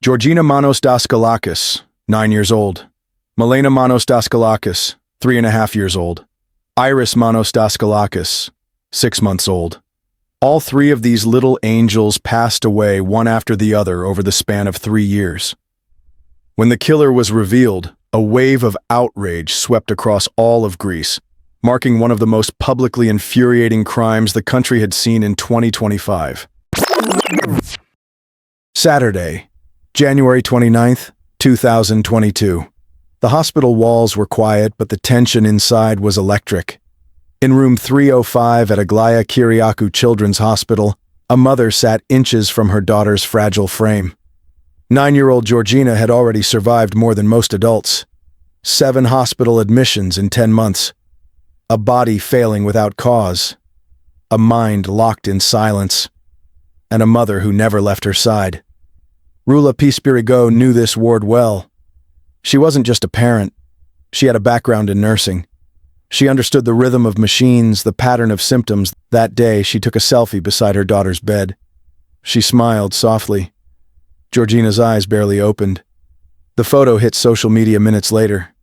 Georgina Manos Daskalakis, 9 years old. Malena Manos Daskalakis, 3.5 years old. Iris Manos Daskalakis, 6 months old. All three of these little angels passed away one after the other over the span of 3 years. When the killer was revealed, a wave of outrage swept across all of Greece, marking one of the most publicly infuriating crimes the country had seen in 2025. Saturday, January 29th, 2022. The hospital walls were quiet, but the tension inside was electric. In room 305 at Aglaya Kyriakou Children's Hospital, a mother sat inches from her daughter's fragile frame. 9-year-old Georgina had already survived more than most adults. 7 hospital admissions in 10 months. A body failing without cause. A mind locked in silence. And a mother who never left her side. Roula Pispirigou knew this ward well. She wasn't just a parent. She had a background in nursing. She understood the rhythm of machines, the pattern of symptoms. That day, she took a selfie beside her daughter's bed. She smiled softly. Georgina's eyes barely opened. The photo hit social media minutes later.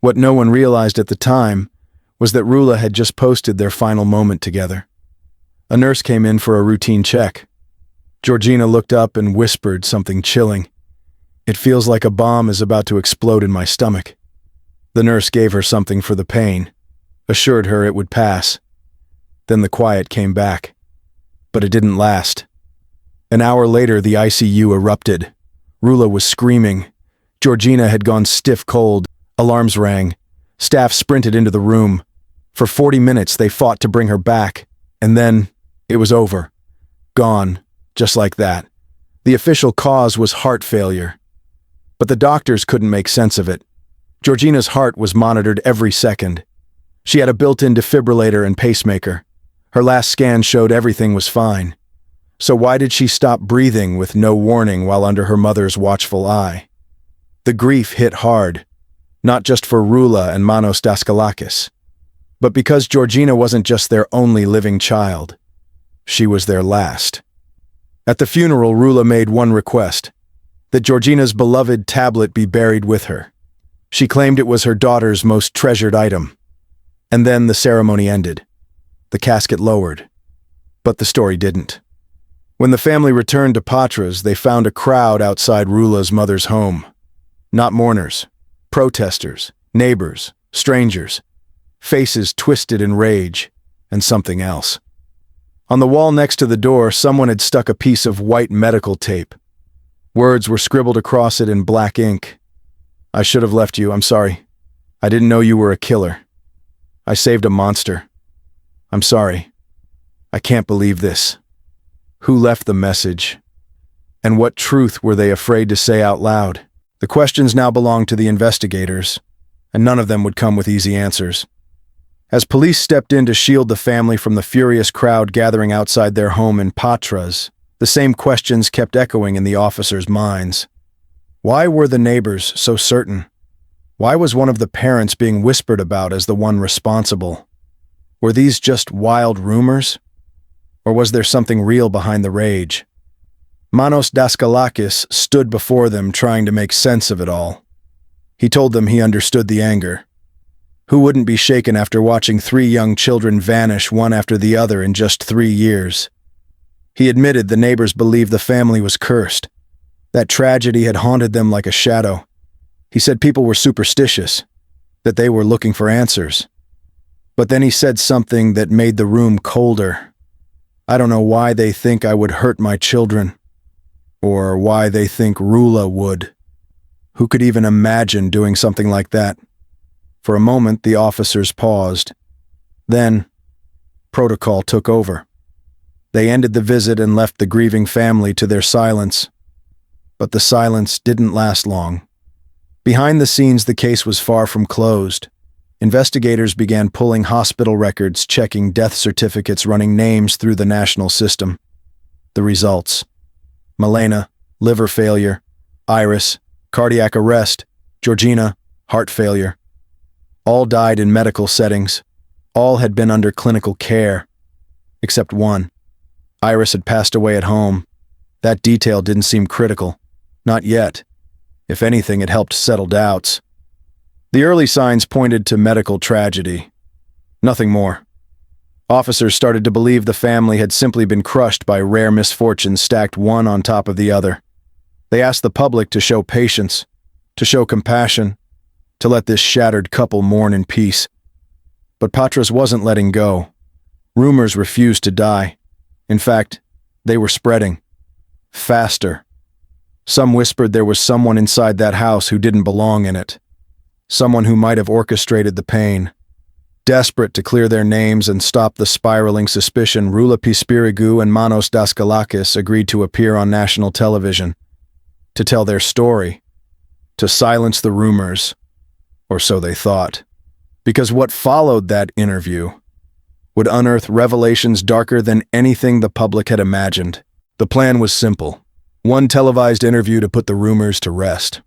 What no one realized at the time was that Roula had just posted their final moment together. A nurse came in for a routine check. Georgina looked up and whispered something chilling. "It feels like a bomb is about to explode in my stomach." The nurse gave her something for the pain, assured her it would pass. Then the quiet came back. But it didn't last. An hour later, the ICU erupted. Roula was screaming. Georgina had gone stiff cold. Alarms rang. Staff sprinted into the room. For 40 minutes, they fought to bring her back. And then, it was over. Gone. Just like that. The official cause was heart failure. But the doctors couldn't make sense of it. Georgina's heart was monitored every second. She had a built-in defibrillator and pacemaker. Her last scan showed everything was fine. So why did she stop breathing with no warning while under her mother's watchful eye? The grief hit hard, not just for Roula and Manos Daskalakis, but because Georgina wasn't just their only living child. She was their last. At the funeral, Roula made one request, that Georgina's beloved tablet be buried with her. She claimed it was her daughter's most treasured item. And then the ceremony ended. The casket lowered. But the story didn't. When the family returned to Patras, they found a crowd outside Roula's mother's home. Not mourners, protesters, neighbors, strangers. Faces twisted in rage, and something else. On the wall next to the door, someone had stuck a piece of white medical tape. Words were scribbled across it in black ink. "I should have left you, I'm sorry. I didn't know you were a killer. I saved a monster. I'm sorry. I can't believe this." Who left the message? And what truth were they afraid to say out loud? The questions now belonged to the investigators, and none of them would come with easy answers. As police stepped in to shield the family from the furious crowd gathering outside their home in Patras, the same questions kept echoing in the officers' minds. Why were the neighbors so certain? Why was one of the parents being whispered about as the one responsible? Were these just wild rumors? Or was there something real behind the rage? Manos Daskalakis stood before them trying to make sense of it all. He told them he understood the anger. Who wouldn't be shaken after watching 3 young children vanish one after the other in just 3 years? He admitted the neighbors believed the family was cursed. That tragedy had haunted them like a shadow. He said people were superstitious, that they were looking for answers. But then he said something that made the room colder. "I don't know why they think I would hurt my children, or why they think Roula would. Who could even imagine doing something like that?" For a moment, the officers paused. Then, protocol took over. They ended the visit and left the grieving family to their silence. But the silence didn't last long. Behind the scenes, the case was far from closed. Investigators began pulling hospital records, checking death certificates, running names through the national system. The results: Malena, liver failure; Iris, cardiac arrest; Georgina, heart failure. All died in medical settings. All had been under clinical care. Except one. Iris had passed away at home. That detail didn't seem critical. Not yet. If anything, it helped settle doubts. The early signs pointed to medical tragedy. Nothing more. Officers started to believe the family had simply been crushed by rare misfortunes stacked one on top of the other. They asked the public to show patience, to show compassion, to let this shattered couple mourn in peace. But Patras wasn't letting go. Rumors refused to die. In fact, they were spreading. Faster. Some whispered there was someone inside that house who didn't belong in it. Someone who might have orchestrated the pain. Desperate to clear their names and stop the spiraling suspicion, Roula Pispirigou and Manos Daskalakis agreed to appear on national television, to tell their story, to silence the rumors, or so they thought. Because what followed that interview would unearth revelations darker than anything the public had imagined. The plan was simple. One televised interview to put the rumors to rest.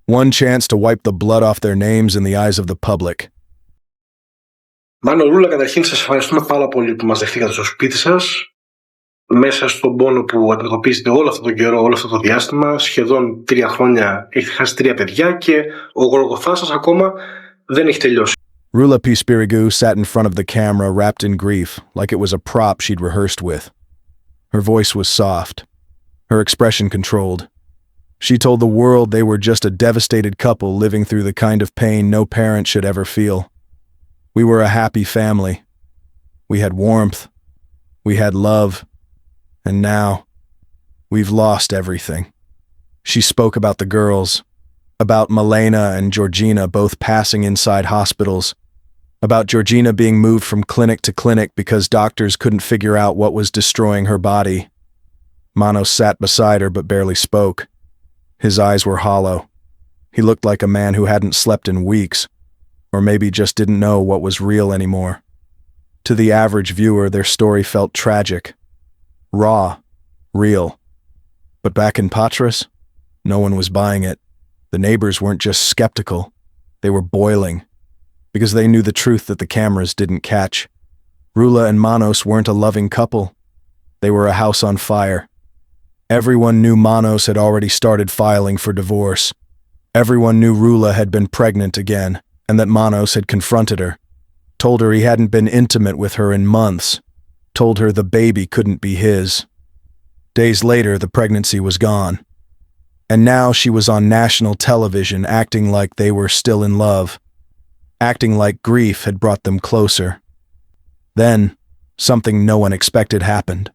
One chance to wipe the blood off their names in the eyes of the public. Μάνο, Ρούλα, καταρχήν σας ευχαριστούμε πάρα πολύ που μας δεχτήκατε στο σπίτι σας. Μέσα στον πόνο που αντιμετωπίζετε όλο αυτό τον καιρό, όλο αυτό το διάστημα, σχεδόν 3 χρόνια έχετε χάσει 3 παιδιά και ο γολγοθάς σας ακόμα δεν έχει τελειώσει. Roula Pispirigou sat in front of the camera wrapped in grief, like it was a prop she'd rehearsed with. Her voice was soft, her expression controlled. She told the world they were just a devastated couple living through the kind of pain no parent should ever feel. We were a happy family. We had warmth. We had love. And now, we've lost everything. She spoke about the girls, about Malena and Georgina both passing inside hospitals, about Georgina being moved from clinic to clinic because doctors couldn't figure out what was destroying her body. Manos sat beside her but barely spoke. His eyes were hollow. He looked like a man who hadn't slept in weeks, or maybe just didn't know what was real anymore. To the average viewer, their story felt tragic, raw, real. But back in Patras, no one was buying it. The neighbors weren't just skeptical, they were boiling, because they knew the truth that the cameras didn't catch. Roula and Manos weren't a loving couple. They were a house on fire. Everyone knew Manos had already started filing for divorce. Everyone knew Roula had been pregnant again, and that Manos had confronted her, told her he hadn't been intimate with her in months, told her the baby couldn't be his. Days later, the pregnancy was gone. And now she was on national television acting like they were still in love, acting like grief had brought them closer. Then, something no one expected happened.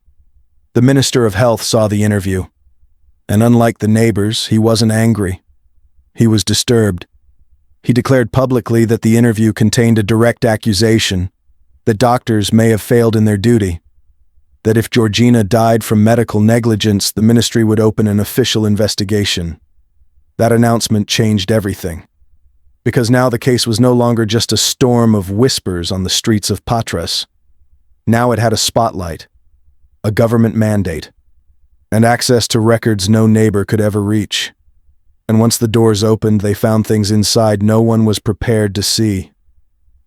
The Minister of Health saw the interview, and unlike the neighbors, he wasn't angry. He was disturbed. He declared publicly that the interview contained a direct accusation, that doctors may have failed in their duty, that if Georgina died from medical negligence, the ministry would open an official investigation. That announcement changed everything, because now the case was no longer just a storm of whispers on the streets of Patras. Now it had a spotlight, a government mandate, and access to records no neighbor could ever reach. And once the doors opened, they found things inside no one was prepared to see.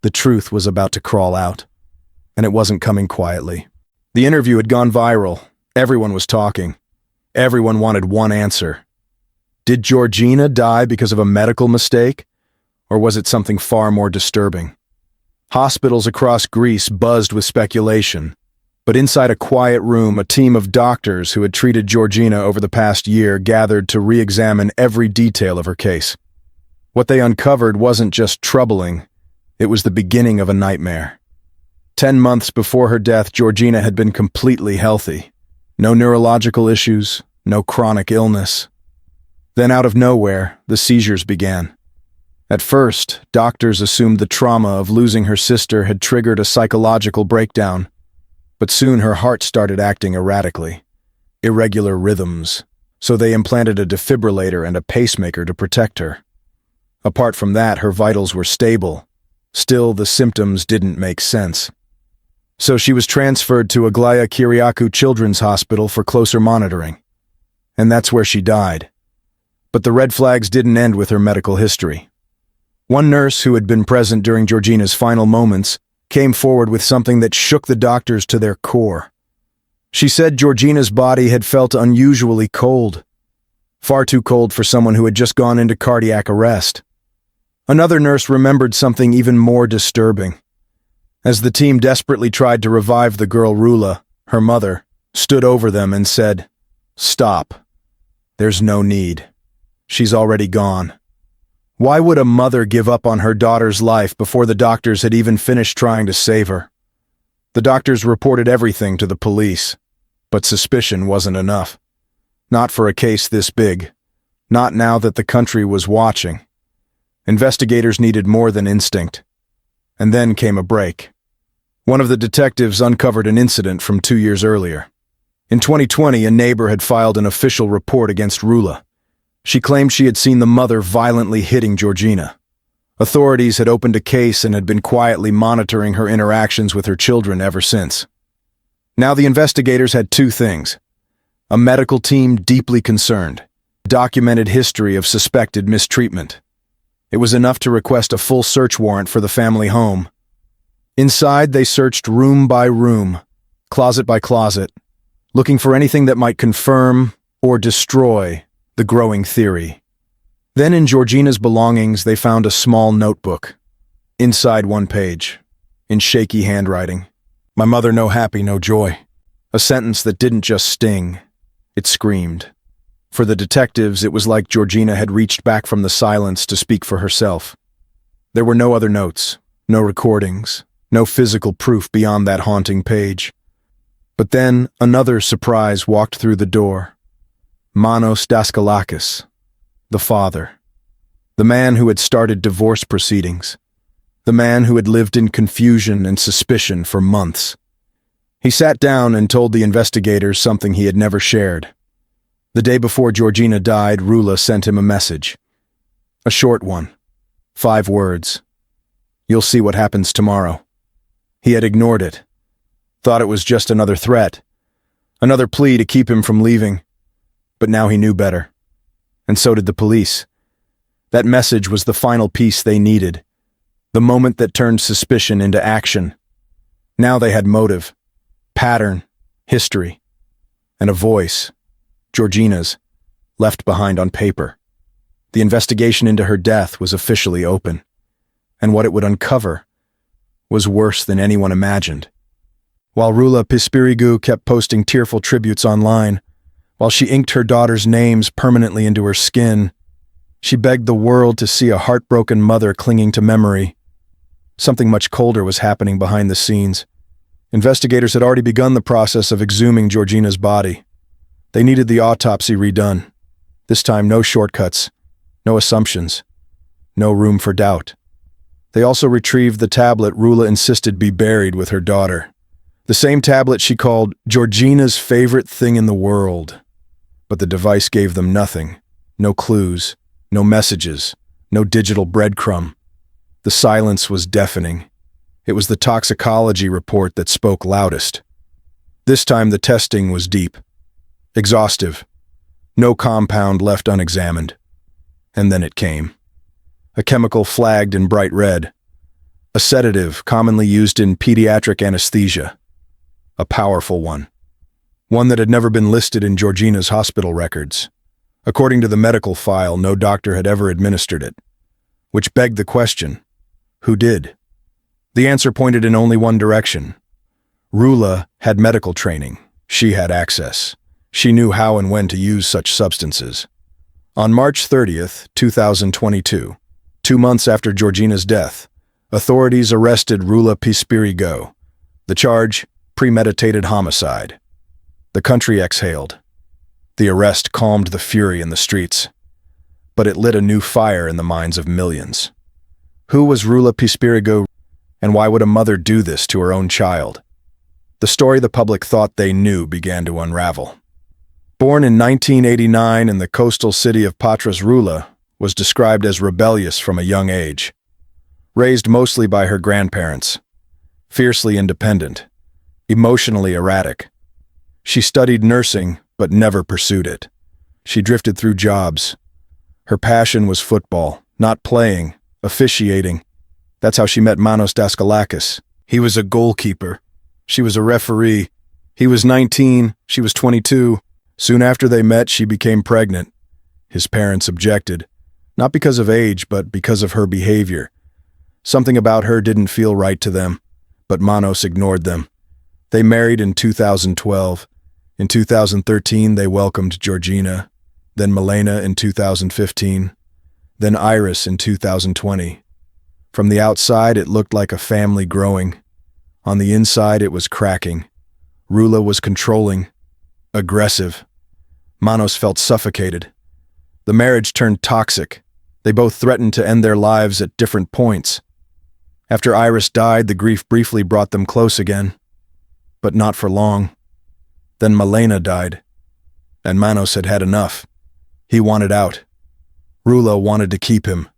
The truth was about to crawl out, and it wasn't coming quietly. The interview had gone viral. Everyone was talking. Everyone wanted one answer. Did Georgina die because of a medical mistake, or was it something far more disturbing? Hospitals across Greece buzzed with speculation. But inside a quiet room, a team of doctors who had treated Georgina over the past year gathered to re-examine every detail of her case. What they uncovered wasn't just troubling, it was the beginning of a nightmare. 10 months before her death, Georgina had been completely healthy. No neurological issues, no chronic illness. Then out of nowhere, the seizures began. At first, doctors assumed the trauma of losing her sister had triggered a psychological breakdown. But soon her heart started acting erratically, irregular rhythms, so they implanted a defibrillator and a pacemaker to protect her. Apart from that, her vitals were stable. Still, the symptoms didn't make sense. So she was transferred to Roula Pispirigou Children's Hospital for closer monitoring. And that's where she died. But the red flags didn't end with her medical history. One nurse who had been present during Georgina's final moments came forward with something that shook the doctors to their core. She said Georgina's body had felt unusually cold. Far too cold for someone who had just gone into cardiac arrest. Another nurse remembered something even more disturbing. As the team desperately tried to revive the girl, Roula, her mother, stood over them and said, "Stop. There's no need. She's already gone." Why would a mother give up on her daughter's life before the doctors had even finished trying to save her? The doctors reported everything to the police, but suspicion wasn't enough. Not for a case this big. Not now that the country was watching. Investigators needed more than instinct. And then came a break. One of the detectives uncovered an incident from 2 years earlier. In 2020, a neighbor had filed an official report against Roula. She claimed she had seen the mother violently hitting Georgina. Authorities had opened a case and had been quietly monitoring her interactions with her children ever since. Now the investigators had two things: a medical team deeply concerned, documented history of suspected mistreatment. It was enough to request a full search warrant for the family home. Inside, they searched room by room, closet by closet, looking for anything that might confirm or destroy the growing theory. Then in Georgina's belongings, they found a small notebook. Inside one page, in shaky handwriting, "My mother no happy, no joy." A sentence that didn't just sting, it screamed. For the detectives, it was like Georgina had reached back from the silence to speak for herself. There were no other notes, no recordings, no physical proof beyond that haunting page. But then another surprise walked through the door. Manos Daskalakis, the father. The man who had started divorce proceedings. The man who had lived in confusion and suspicion for months. He sat down and told the investigators something he had never shared. The day before Georgina died, Roula sent him a message. A short one. 5 words. "You'll see what happens tomorrow." He had ignored it. Thought it was just another threat. Another plea to keep him from leaving. But now he knew better. And so did the police. That message was the final piece they needed. The moment that turned suspicion into action. Now they had motive, pattern, history, and a voice. Georgina's, left behind on paper. The investigation into her death was officially open, and what it would uncover was worse than anyone imagined. While Roula Pispirigou kept posting tearful tributes online, while she inked her daughter's names permanently into her skin, she begged the world to see a heartbroken mother clinging to memory. Something much colder was happening behind the scenes. Investigators had already begun the process of exhuming Georgina's body. They needed the autopsy redone. This time, no shortcuts, no assumptions, no room for doubt. They also retrieved the tablet Roula insisted be buried with her daughter. The same tablet she called Georgina's favorite thing in the world. But the device gave them nothing. No clues, no messages, no digital breadcrumb. The silence was deafening. It was the toxicology report that spoke loudest. This time the testing was deep. Exhaustive. No compound left unexamined. And then it came. A chemical flagged in bright red. A sedative commonly used in pediatric anesthesia. A powerful one. One that had never been listed in Georgina's hospital records. According to the medical file, no doctor had ever administered it. Which begged the question, who did? The answer pointed in only one direction. Roula had medical training. She had access. She knew how and when to use such substances. On March 30th, 2022, 2 months after Georgina's death, authorities arrested Roula Pispirigou. The charge, premeditated homicide. The country exhaled. The arrest calmed the fury in the streets. But it lit a new fire in the minds of millions. Who was Roula Pispirigou, and why would a mother do this to her own child? The story the public thought they knew began to unravel. Born in 1989 in the coastal city of Patras, Roula was described as rebellious from a young age. Raised mostly by her grandparents. Fiercely independent. Emotionally erratic. She studied nursing, but never pursued it. She drifted through jobs. Her passion was football, not playing, officiating. That's how she met Manos Daskalakis. He was a goalkeeper. She was a referee. He was 19, she was 22. Soon after they met, she became pregnant. His parents objected, not because of age, but because of her behavior. Something about her didn't feel right to them, but Manos ignored them. They married in 2012. In 2013, they welcomed Georgina, then Malena in 2015, then Iris in 2020. From the outside, it looked like a family growing. On the inside, it was cracking. Roula was controlling, aggressive. Manos felt suffocated. The marriage turned toxic. They both threatened to end their lives at different points. After Iris died, the grief briefly brought them close again. But not for long. Then Malena died. And Manos had had enough. He wanted out. Roula wanted to keep him.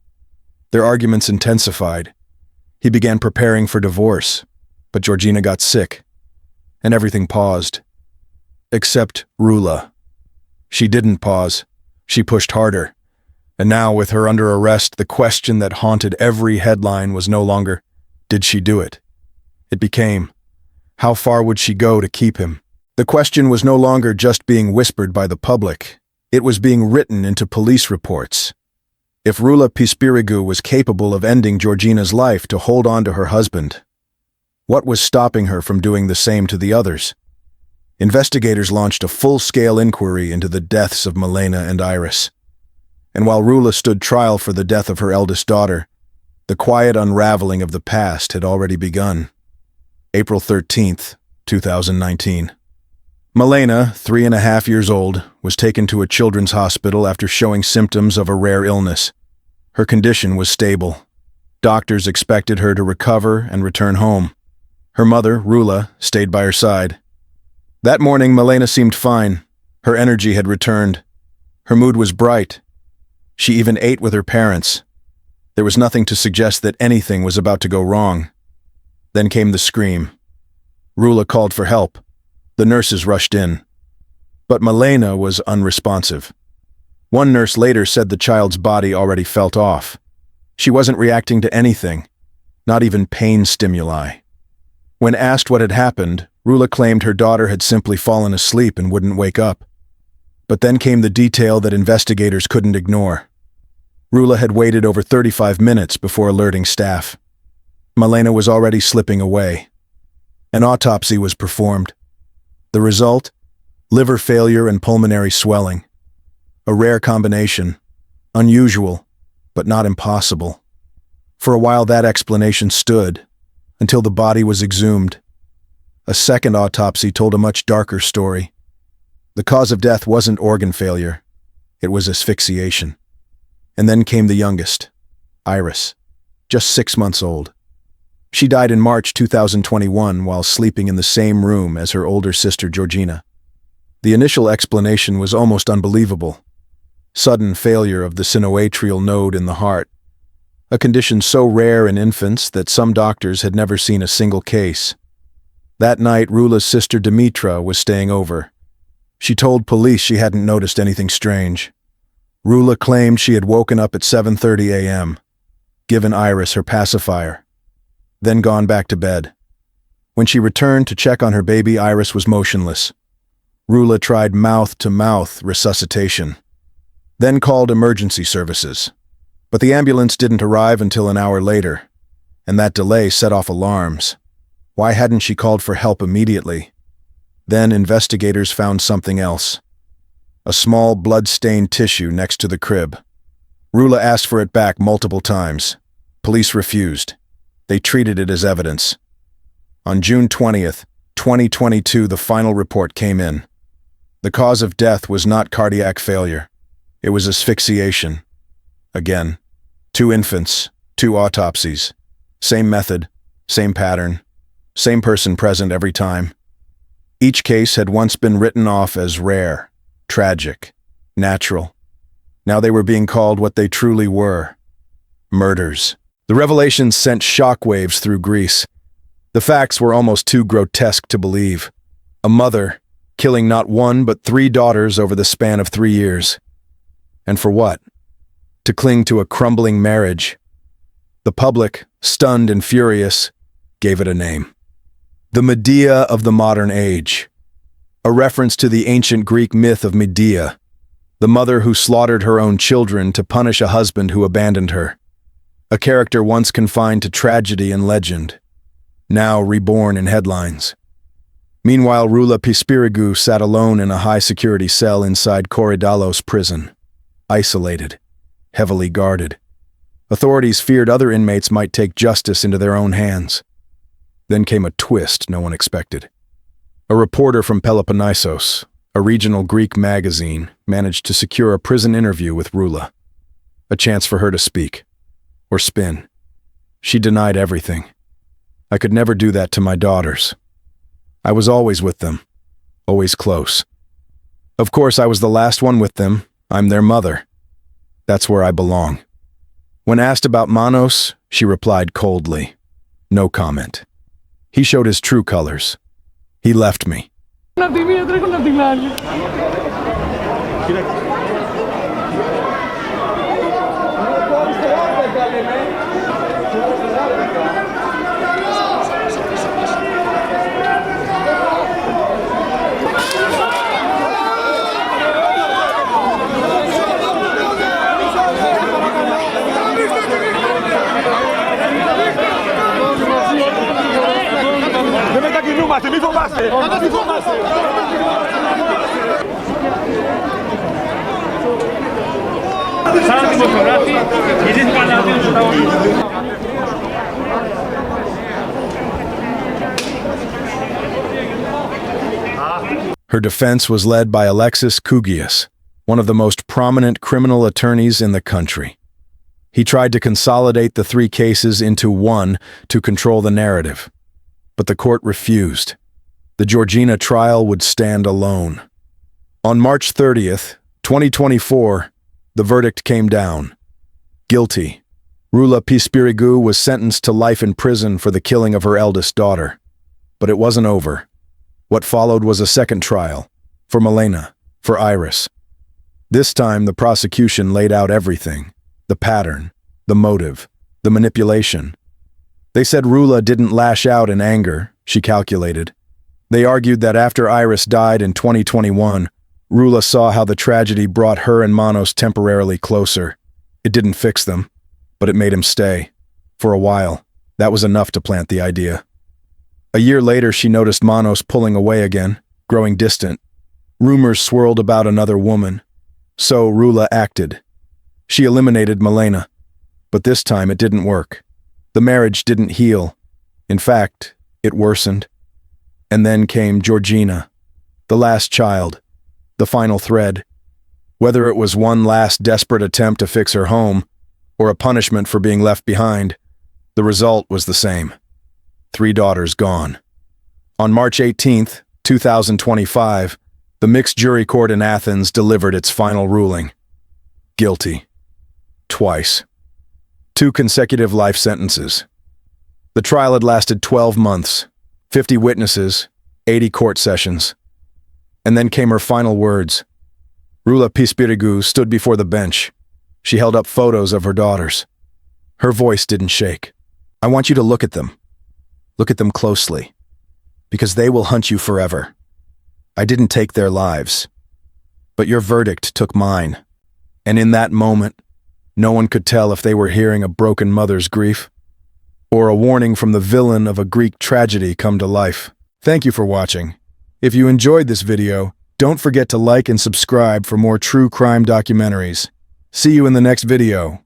Their arguments intensified. He began preparing for divorce, but Georgina got sick, and everything paused. Except Roula. She didn't pause. She pushed harder. And now, with her under arrest, the question that haunted every headline was no longer, did she do it? It became, how far would she go to keep him? The question was no longer just being whispered by the public. It was being written into police reports. If Roula Pispirigou was capable of ending Georgina's life to hold on to her husband, what was stopping her from doing the same to the others? Investigators launched a full-scale inquiry into the deaths of Malena and Iris. And while Roula stood trial for the death of her eldest daughter, the quiet unraveling of the past had already begun. April 13th, 2019. Malena, 3.5 years old, was taken to a children's hospital after showing symptoms of a rare illness. Her condition was stable. Doctors expected her to recover and return home. Her mother, Roula, stayed by her side. That morning, Malena seemed fine. Her energy had returned. Her mood was bright. She even ate with her parents. There was nothing to suggest that anything was about to go wrong. Then came the scream. Roula called for help. The nurses rushed in. But Malena was unresponsive. One nurse later said the child's body already felt off. She wasn't reacting to anything, not even pain stimuli. When asked what had happened, Roula claimed her daughter had simply fallen asleep and wouldn't wake up. But then came the detail that investigators couldn't ignore. Roula had waited over 35 minutes before alerting staff. Malena was already slipping away. An autopsy was performed. The result? Liver failure and pulmonary swelling. A rare combination. Unusual, but not impossible. For a while that explanation stood, until the body was exhumed. A second autopsy told a much darker story. The cause of death wasn't organ failure. It was asphyxiation. And then came the youngest, Iris, just 6 months old. She died in March 2021 while sleeping in the same room as her older sister Georgina. The initial explanation was almost unbelievable. Sudden failure of the sinoatrial node in the heart, a condition so rare in infants that some doctors had never seen a single case. That night, Roula's sister Dimitra was staying over. She told police she hadn't noticed anything strange. Roula claimed she had woken up at 7:30 a.m., given Iris her pacifier, then gone back to bed. When she returned to check on her baby, Iris was motionless. Roula tried mouth-to-mouth resuscitation, then called emergency services. But the ambulance didn't arrive until an hour later, and that delay set off alarms. Why hadn't she called for help immediately? Then investigators found something else. A small blood-stained tissue next to the crib. Roula asked for it back multiple times. Police refused. They treated it as evidence. On June 20th, 2022, the final report came in. The cause of death was not cardiac failure. It was asphyxiation. Again, 2 infants, 2 autopsies. Same method, same pattern, same person present every time. Each case had once been written off as rare, tragic, natural. Now they were being called what they truly were: murders. The revelations sent shockwaves through Greece. The facts were almost too grotesque to believe. A mother killing not 1 but 3 daughters over the span of 3 years. And for what? To cling to a crumbling marriage. The public, stunned and furious, gave it a name. The Medea of the modern age. A reference to the ancient Greek myth of Medea, The mother who slaughtered her own children to punish a husband who abandoned her. A character once confined to tragedy and legend, now reborn in headlines. Meanwhile, Roula Pispirigou sat alone in a high-security cell inside Korydallos prison, isolated, heavily guarded. Authorities feared other inmates might take justice into their own hands. Then came a twist no one expected. A reporter from Peloponnesos, a regional Greek magazine, managed to secure a prison interview with Roula. A chance for her to speak, or spin. She denied everything. I could never do that to my daughters. I was always with them, always close. Of course, I was the last one with them. I'm their mother. That's where I belong. When asked about Manos, she replied coldly. No comment. He showed his true colors. He left me. Μη φοβάστε! Μη φοβάστε! Σαν δημοσιογράφοι, γυρίστηκαν να δίνουν στον αγώνα. Her defense was led by Alexis Kougias, one of the most prominent criminal attorneys in the country. He tried to consolidate the three cases into one to control the narrative. But the court refused. The Georgina trial would stand alone. On March 30th, 2024, the verdict came down. Guilty. Roula Pispirigou was sentenced to life in prison for the killing of her eldest daughter. But it wasn't over. What followed was a second trial, for Malena, for Iris. This time, the prosecution laid out everything. The pattern, the motive, the manipulation. They said Roula didn't lash out in anger, she calculated. They argued that after Iris died in 2021, Roula saw how the tragedy brought her and Manos temporarily closer. It didn't fix them, but it made him stay. For a while, that was enough to plant the idea. A year later, she noticed Manos pulling away again, growing distant. Rumors swirled about another woman. So Roula acted. She eliminated Malena. But this time it didn't work. The marriage didn't heal. In fact, it worsened. And then came Georgina, the last child, the final thread. Whether it was one last desperate attempt to fix her home, or a punishment for being left behind, the result was the same. 3 daughters gone. On March 18th, 2025, the mixed jury court in Athens delivered its final ruling. Guilty. Twice. 2 consecutive life sentences. The trial had lasted 12 months, 50 witnesses, 80 court sessions. And then came her final words. Roula Pispirigou stood before the bench. She held up photos of her daughters. Her voice didn't shake. I want you to look at them. Look at them closely. Because they will haunt you forever. I didn't take their lives. But your verdict took mine. And in that moment, no one could tell if they were hearing a broken mother's grief, or a warning from the villain of a Greek tragedy come to life. Thank you for watching. If you enjoyed this video, don't forget to like and subscribe for more true crime documentaries. See you in the next video.